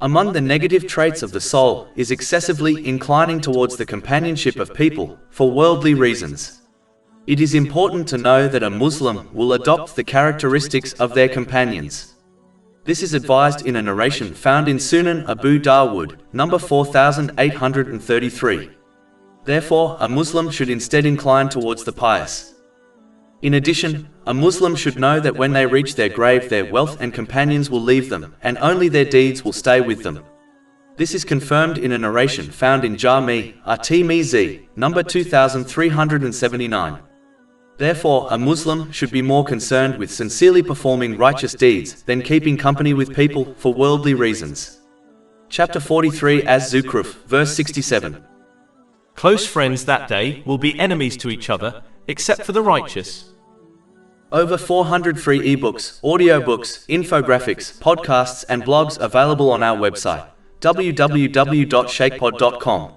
Among the negative traits of the soul is excessively inclining towards the companionship of people for worldly reasons. It is important to know that a Muslim will adopt the characteristics of their companions. This is advised in a narration found in Sunan Abu Dawood, number 4833. Therefore, a Muslim should instead incline towards the pious. In addition, a Muslim should know that when they reach their grave, their wealth and companions will leave them, and only their deeds will stay with them. This is confirmed in a narration found in Jami' at-Tirmidhi, number 2379. Therefore, a Muslim should be more concerned with sincerely performing righteous deeds than keeping company with people for worldly reasons. Chapter 43 Az-Zukhruf, verse 67. Close friends that day will be enemies to each other, except for the righteous. Over 400 free ebooks, audiobooks, infographics, podcasts and blogs available on our website, www.shaykhpod.com.